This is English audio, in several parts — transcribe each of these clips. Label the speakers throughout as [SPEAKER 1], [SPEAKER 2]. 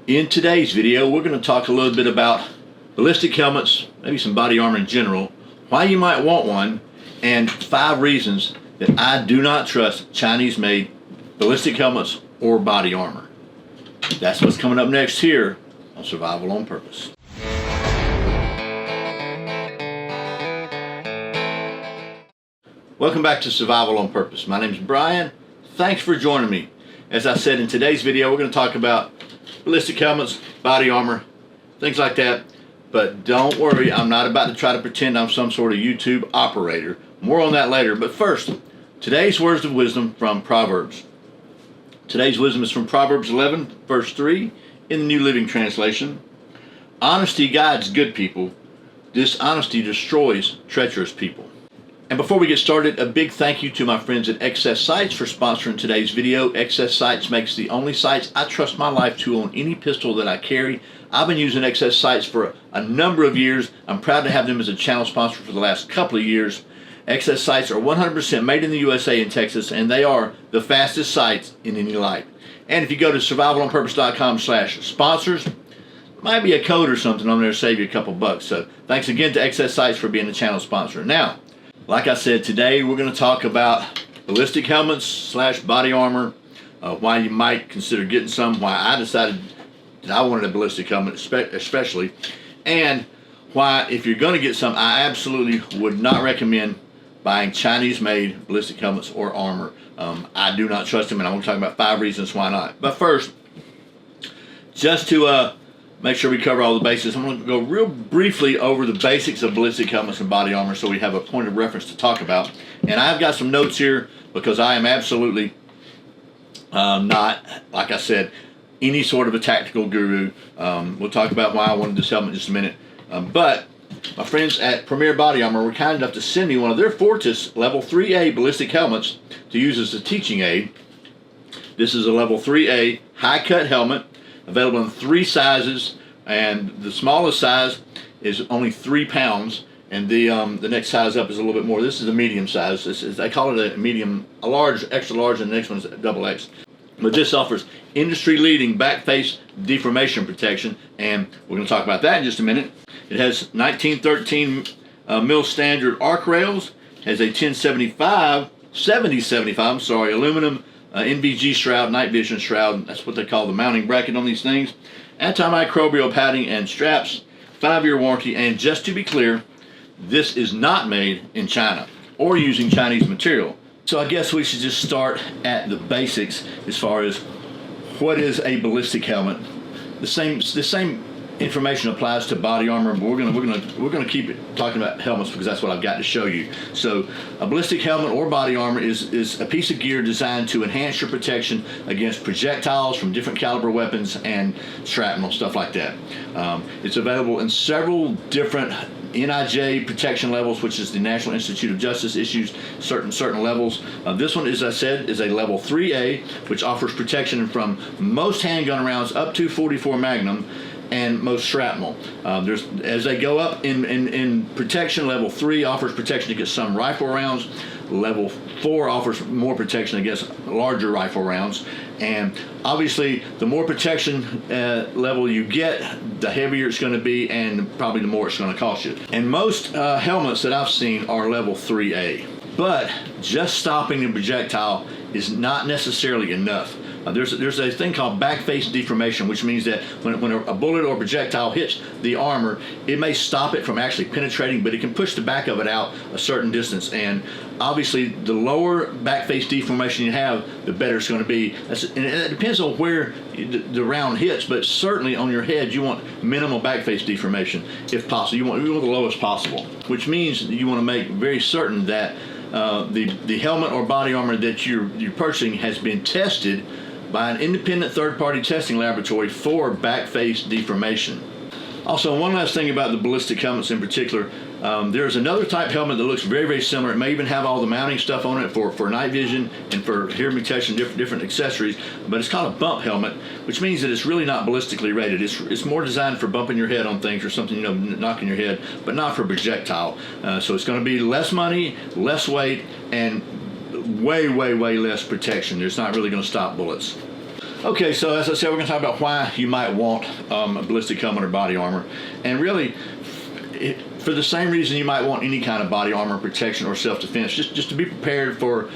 [SPEAKER 1] In today's video, we're going to talk a little bit about ballistic helmets, maybe some body armor in general, why you might want one, and 5 reasons that I do not trust Chinese-made ballistic helmets or body armor. That's what's coming up next here on Survival on Purpose. Welcome back to Survival on Purpose. My name is Brian. Thanks for joining me. As I said, in today's video, we're going to talk about ballistic helmets, body armor, things like that. But don't worry, I'm not about to try to pretend I'm some sort of YouTube operator. More on that later. But first, today's words of wisdom from Proverbs. Today's wisdom is from Proverbs 11, verse 3 in the New Living Translation. Honesty guides good people. Dishonesty destroys treacherous people. And before we get started, a big thank you to my friends at Excess Sights for sponsoring today's video. Excess Sights makes the only sights I trust my life to on any pistol that I carry. I've been using Excess Sights for a number of years. I'm proud to have them as a channel sponsor for the last couple of years. Excess Sights are 100% made in the USA in Texas, and they are the fastest sights in any light. And if you go to survivalonpurpose.com/sponsors, might be a code or something on there to save you a couple bucks. So thanks again to Excess Sights for being a channel sponsor. Now, like I said, today we're going to talk about ballistic helmets / body armor, why you might consider getting some, why I decided that I wanted a ballistic helmet especially, and why, if you're going to get some, I absolutely would not recommend buying Chinese-made ballistic helmets or armor. I do not trust them, and I'm going to talk about 5 reasons why not. But first, just to make sure we cover all the bases, I'm going to go real briefly over the basics of ballistic helmets and body armor so we have a point of reference to talk about. And I've got some notes here because I am absolutely not, like I said, any sort of a tactical guru. We'll talk about why I wanted this helmet in just a minute. But my friends at Premier Body Armor were kind enough to send me one of their Fortis Level 3A ballistic helmets to use as a teaching aid. This is a Level 3A high-cut helmet, available in 3 sizes, and the smallest size is only 3 pounds, and the next size up is a little bit more. This is a medium size. They call it a medium, a large, extra large, and the next one is double X. But this offers industry-leading back face deformation protection, and we're going to talk about that in just a minute. It has 1913 mil standard arc rails, has a 7075 aluminum NVG shroud, night vision shroud. That's what they call the mounting bracket on these things. Antimicrobial padding and straps, 5-year warranty, and just to be clear, this is not made in China or using Chinese material. So I guess we should just start at the basics as far as what is a ballistic helmet. The same information applies to body armor, but we're gonna keep it talking about helmets because that's what I've got to show you. So a ballistic helmet or body armor is a piece of gear designed to enhance your protection against projectiles from different caliber weapons and shrapnel, stuff like that. It's available in several different NIJ protection levels, which is the National Institute of Justice issues certain levels. This one, as I said, is a level 3A, which offers protection from most handgun rounds up to .44 Magnum and most shrapnel. As they go up in protection, level 3 offers protection against some rifle rounds. Level 4 offers more protection against larger rifle rounds. And obviously, the more protection level you get, the heavier it's going to be, and probably the more it's going to cost you. And most helmets that I've seen are level 3A. But just stopping the projectile is not necessarily enough. There's a thing called back face deformation, which means that when a bullet or projectile hits the armor, it may stop it from actually penetrating, but it can push the back of it out a certain distance. And obviously, the lower back face deformation you have, the better it's going to be. And it depends on where the round hits, but certainly on your head, you want minimal back face deformation if possible. You want the lowest possible, which means you want to make very certain that the helmet or body armor that you're purchasing has been tested by an independent third-party testing laboratory for back face deformation. Also, one last thing about the ballistic helmets in particular, there's another type helmet that looks very, very similar. It may even have all the mounting stuff on it for night vision and for hearing protection, different accessories, but it's called a bump helmet, which means that it's really not ballistically rated. It's more designed for bumping your head on things or something, knocking your head, but not for projectile. So it's going to be less money, less weight, and way less protection. It's not really going to stop bullets. Okay, so as I said, we're going to talk about why you might want a ballistic helmet or body armor. And really, for the same reason you might want any kind of body armor protection or self-defense, just to be prepared for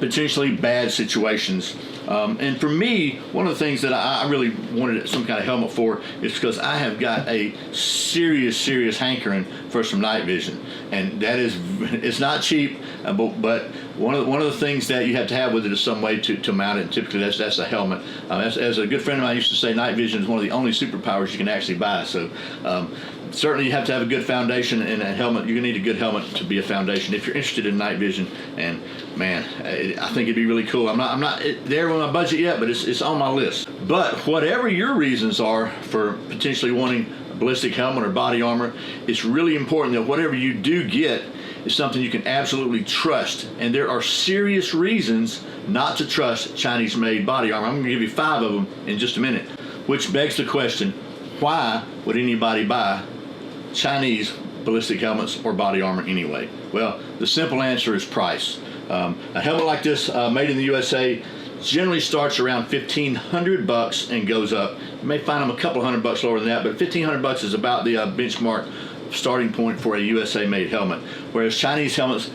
[SPEAKER 1] potentially bad situations. And for me, one of the things that I really wanted some kind of helmet for is because I have got a serious hankering for some night vision, and that is, it's not cheap, but one of the things that you have to have with it is some way to mount it. And typically, that's a helmet. As a good friend of mine used to say, night vision is one of the only superpowers you can actually buy. So. Certainly, you have to have a good foundation and a helmet. You're gonna need a good helmet to be a foundation if you're interested in night vision. And man, I think it'd be really cool. I'm not there with my budget yet, but it's on my list. But whatever your reasons are for potentially wanting a ballistic helmet or body armor, it's really important that whatever you do get is something you can absolutely trust. And there are serious reasons not to trust Chinese-made body armor. I'm gonna give you 5 of them in just a minute, which begs the question: why would anybody buy Chinese ballistic helmets or body armor anyway? Well, the simple answer is price. A helmet like this, made in the USA, generally starts around $1,500 and goes up. You may find them a couple $100 lower than that, but $1,500 is about the benchmark starting point for a USA-made helmet, whereas Chinese helmets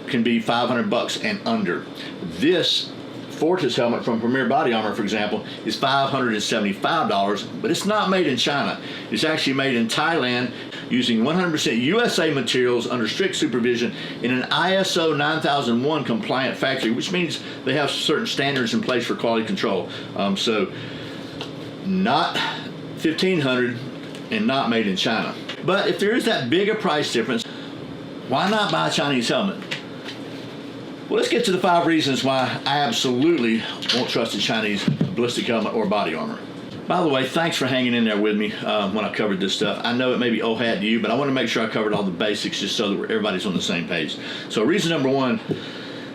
[SPEAKER 1] can be $500 and under. This Fortis helmet from Premier Body Armor, for example, is $575, but it's not made in China. It's actually made in Thailand using 100% USA materials under strict supervision in an ISO 9001 compliant factory, which means they have certain standards in place for quality control. So not $1,500 and not made in China. But if there is that big a price difference, why not buy a Chinese helmet? Well, let's get to the 5 reasons why I absolutely won't trust a Chinese ballistic helmet or body armor. By the way, thanks for hanging in there with me when I covered this stuff. I know it may be old hat to you, but I want to make sure I covered all the basics just so that everybody's on the same page. So reason number 1,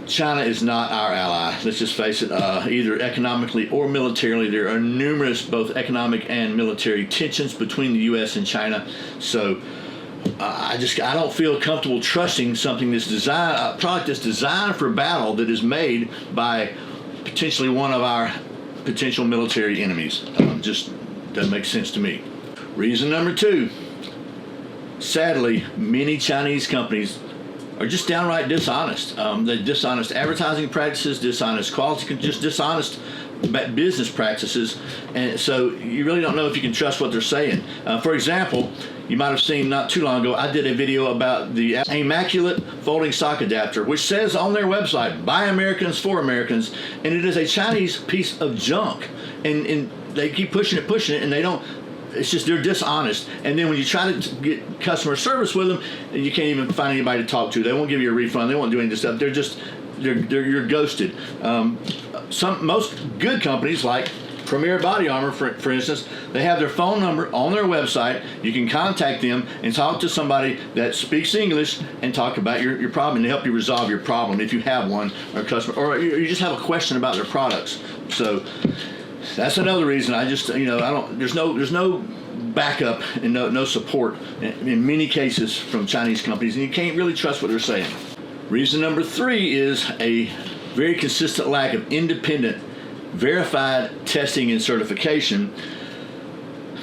[SPEAKER 1] China is not our ally. Let's just face it, either economically or militarily. There are numerous both economic and military tensions between the U.S. and China. So I don't feel comfortable trusting something that's designed, a product that's designed for battle that is made by potentially one of our potential military enemies. Just doesn't make sense to me. Reason number 2, sadly, many Chinese companies are just downright dishonest. They're dishonest advertising practices, dishonest quality, just dishonest business practices, and so you really don't know if you can trust what they're saying. For example, you might have seen not too long ago, I did a video about the Immaculate Folding Sock Adapter, which says on their website, by Americans for Americans, and it is a Chinese piece of junk. And they keep pushing it, and they don't, it's just, they're dishonest. And then when you try to get customer service with them, you can't even find anybody to talk to. They won't give you a refund. They won't do any of this stuff. You're ghosted. Most good companies like Premier Body Armor, for instance, they have their phone number on their website. You can contact them and talk to somebody that speaks English and talk about your problem and help you resolve your problem if you have one, or a customer, or you just have a question about their products. So that's another reason I just, there's no backup and no support in many cases from Chinese companies, and you can't really trust what they're saying. Reason number 3 is a very consistent lack of independent, verified testing and certification.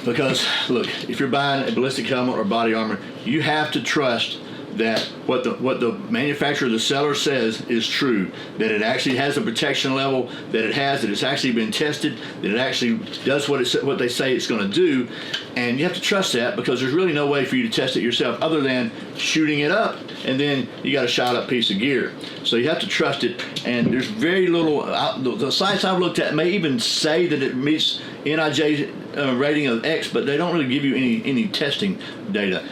[SPEAKER 1] Because, look, if you're buying a ballistic helmet or body armor, you have to trust that what the manufacturer, the seller says is true, that it actually has a protection level, that it's actually been tested, that it actually does what they say it's going to do, and you have to trust that, because there's really no way for you to test it yourself other than shooting it up, and then you got a shot up piece of gear. So you have to trust it, and there's very little. The sites I've looked at may even say that it meets NIJ rating of X, but they don't really give you any testing data.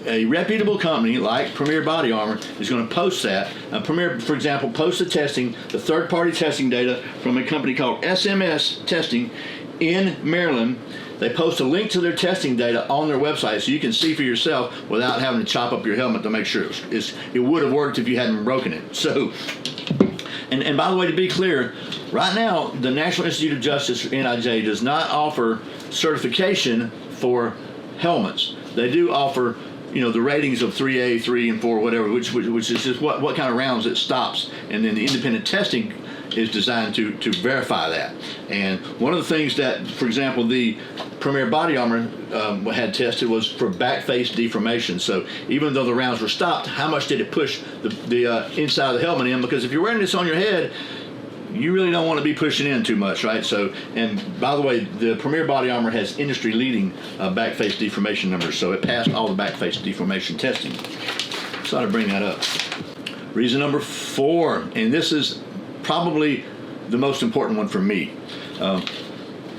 [SPEAKER 1] A reputable company like Premier Body Armor is going to post that. Premier, for example, posts the third-party testing data from a company called SMS Testing in Maryland. They post a link to their testing data on their website so you can see for yourself without having to chop up your helmet to make sure it would have worked if you hadn't broken it. So, and by the way, to be clear, right now, the National Institute of Justice, NIJ, does not offer certification for helmets. They do offer, the ratings of 3A, 3 and 4, whatever, which is just what kind of rounds it stops. And then the independent testing is designed to verify that. And one of the things that, for example, the Premier Body Armor had tested was for back face deformation. So even though the rounds were stopped, how much did it push the inside of the helmet in? Because if you're wearing this on your head, you really don't want to be pushing in too much, right? So, and by the way, the Premier Body Armor has industry-leading back face deformation numbers, so it passed all the back face deformation testing. So I ought to bring that up. Reason number 4, and this is probably the most important one for me.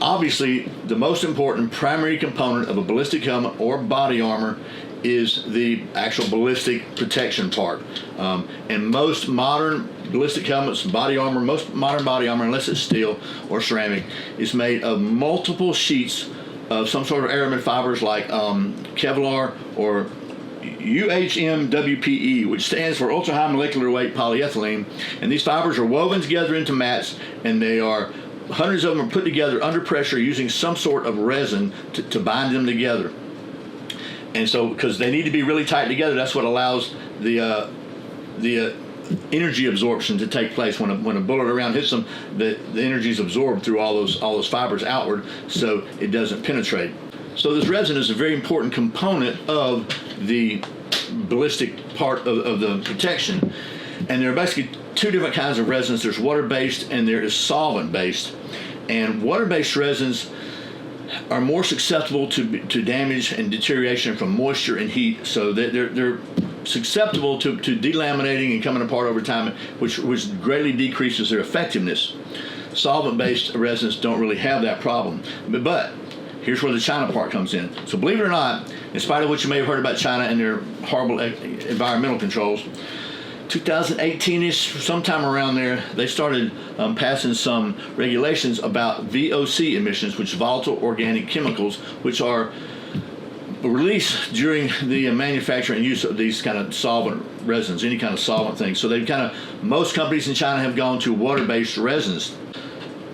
[SPEAKER 1] Obviously, the most important primary component of a ballistic helmet or body armor is the actual ballistic protection part. And most modern ballistic helmets, body armor, most modern body armor, unless it's steel or ceramic, is made of multiple sheets of some sort of aramid fibers like Kevlar or UHMWPE, which stands for ultra high molecular weight polyethylene. And these fibers are woven together into mats, and they are hundreds of them are put together under pressure using some sort of resin to bind them together. And so, because they need to be really tight together, that's what allows the energy absorption to take place. When a bullet around hits them, the energy is absorbed through all those fibers outward, so it doesn't penetrate. So this resin is a very important component of the ballistic part of the protection. And there are basically 2 different kinds of resins. There's water-based and there is solvent-based. And water-based resins are more susceptible to damage and deterioration from moisture and heat. So they're susceptible to delaminating and coming apart over time, which greatly decreases their effectiveness. Solvent-based resins don't really have that problem. But here's where the China part comes in. So believe it or not, in spite of what you may have heard about China and their horrible environmental controls, 2018-ish, sometime around there, they started passing some regulations about VOC emissions, which is volatile organic chemicals, which are released during the manufacture and use of these kind of solvent resins, any kind of solvent thing. So most companies in China have gone to water-based resins.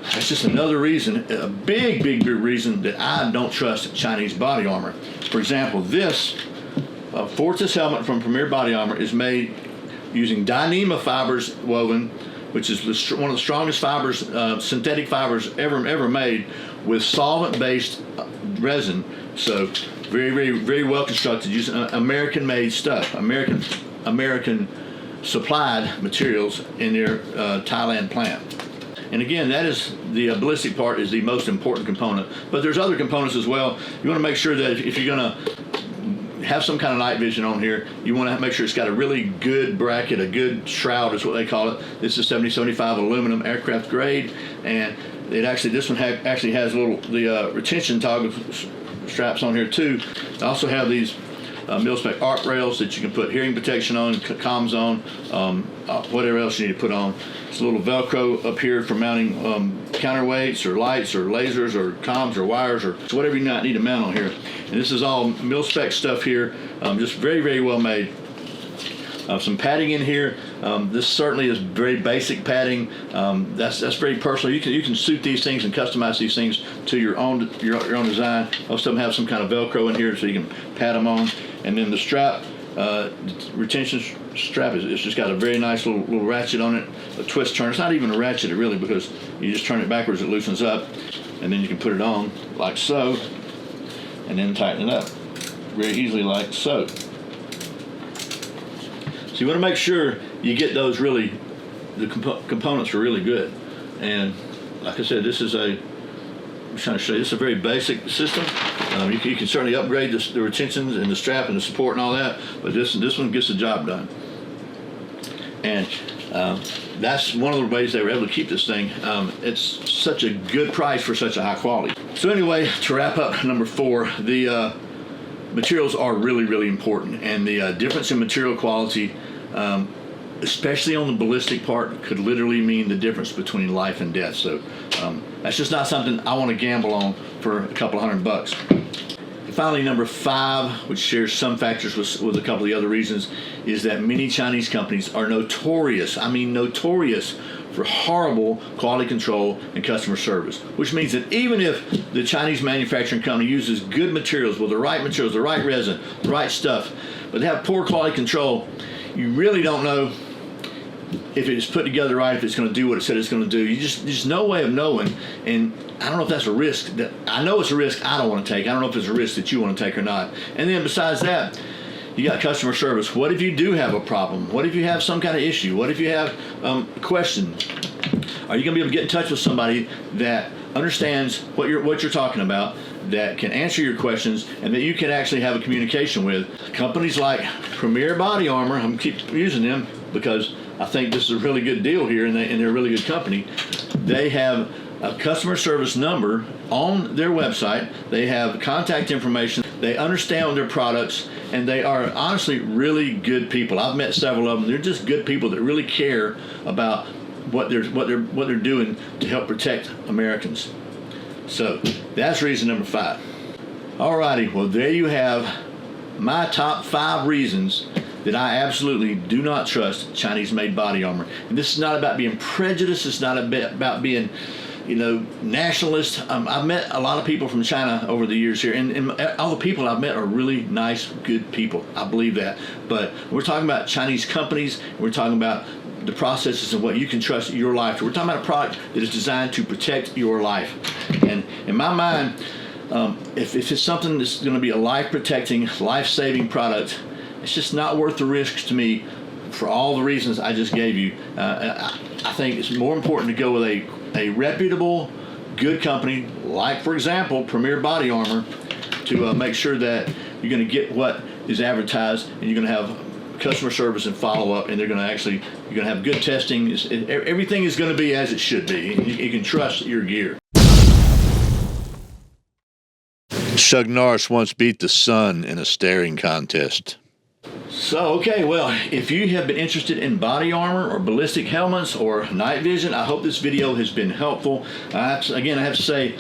[SPEAKER 1] That's just another reason, a big reason that I don't trust Chinese body armor. For example, this Fortis helmet from Premier Body Armor is made using Dyneema fibers woven, which is one of the strongest fibers, synthetic fibers ever made, with solvent-based resin. So very well constructed, using American-made stuff, American supplied materials in their Thailand plant. And again, that is the ballistic part is the most important component. But there's other components as well. You want to make sure that if you're going to have some kind of night vision on here, you want to make sure it's got a really good bracket, a good shroud is what they call it. This is 7075 aluminum aircraft grade, and this one actually has the retention toggle straps on here too. They also have these mil-spec arc rails that you can put hearing protection on, comms on, whatever else you need to put on. It's a little Velcro up here for mounting counterweights or lights or lasers or comms or wires or whatever you need to mount on here. And this is all mil-spec stuff here, just very well made. Some padding in here. This certainly is very basic padding. That's very personal. You can suit these things and customize these things to your own design. Most of them have some kind of Velcro in here so you can pad them on. And then the strap, retention strap it's just got a very nice little ratchet on it, a twist turn. It's not even a ratchet really, because you just turn it backwards, it loosens up, and then you can put it on like so, and then tighten it up very easily like so. So you want to make sure you get those the components are really good. And like I said, I'm trying to show you, this is a very basic system. You can certainly upgrade the retentions and the strap and the support and all that, but this one gets the job done. And that's one of the ways they were able to keep this thing. It's such a good price for such a high quality. So anyway, to wrap up number 4, the materials are really important, and the difference in material quality, especially on the ballistic part, could literally mean the difference between life and death. So that's just not something I want to gamble on for a couple $100. And finally, number 5, which shares some factors with a couple of the other reasons, is that many Chinese companies are notorious for horrible quality control and customer service, which means that even if the Chinese manufacturing company uses good materials with the right resin, the right stuff, but they have poor quality control, you really don't know if it's put together right, if it's going to do what it said it's going to do. There's no way of knowing, and I don't know if that's a risk. I know it's a risk I don't want to take. I don't know if it's a risk that you want to take or not. And then besides that, you got customer service. What if you do have a problem? What if you have some kind of issue? What if you have a question? Are you going to be able to get in touch with somebody that understands what you're talking about, that can answer your questions, and that you can actually have a communication with? Companies like Premier Body Armor, I'm keep using them because I think this is a really good deal here, and they're a really good company. They have a customer service number on their website. They have contact information. They understand their products, and they are honestly really good people. I've met several of them. They're just good people that really care about what they're doing to help protect Americans. So that's reason number 5. Alrighty, well there you have my top 5 reasons that I absolutely do not trust Chinese-made body armor. And this is not about being prejudiced. It's not about being, nationalist. I've met a lot of people from China over the years here, and all the people I've met are really nice, good people. I believe that. But we're talking about Chinese companies. We're talking about the processes and what you can trust your life to. We're talking about a product that is designed to protect your life. And in my mind, if it's something that's going to be a life-protecting, life-saving product, it's just not worth the risks to me for all the reasons I just gave you. I think it's more important to go with a reputable, good company, like, for example, Premier Body Armor, to make sure that you're going to get what is advertised, and you're going to have customer service and follow-up, and you're going to have good testing. Everything is going to be as it should be. You can trust your gear. Chuck Norris once beat the sun in a staring contest. So, okay, well, if you have been interested in body armor or ballistic helmets or night vision, I hope this video has been helpful. I have to say,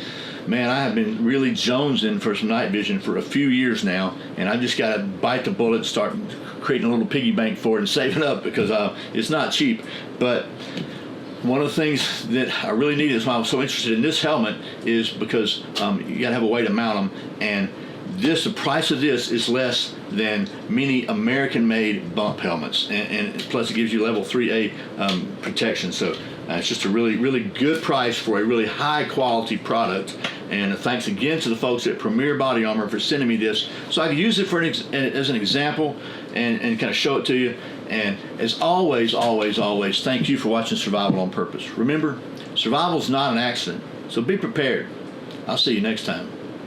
[SPEAKER 1] man, I have been really jonesing for some night vision for a few years now, and I just got to bite the bullet and start creating a little piggy bank for it and saving up, because it's not cheap. But one of the things that I really needed, is why I was so interested in this helmet, is because you got to have a way to mount them, and the price of this is less than many American-made bump helmets, and plus it gives you level 3A protection. So it's just a really, really good price for a really high-quality product. And thanks again to the folks at Premier Body Armor for sending me this, so I could use it as an example and kind of show it to you. And as always, thank you for watching Survival on Purpose. Remember, survival is not an accident, so be prepared. I'll see you next time.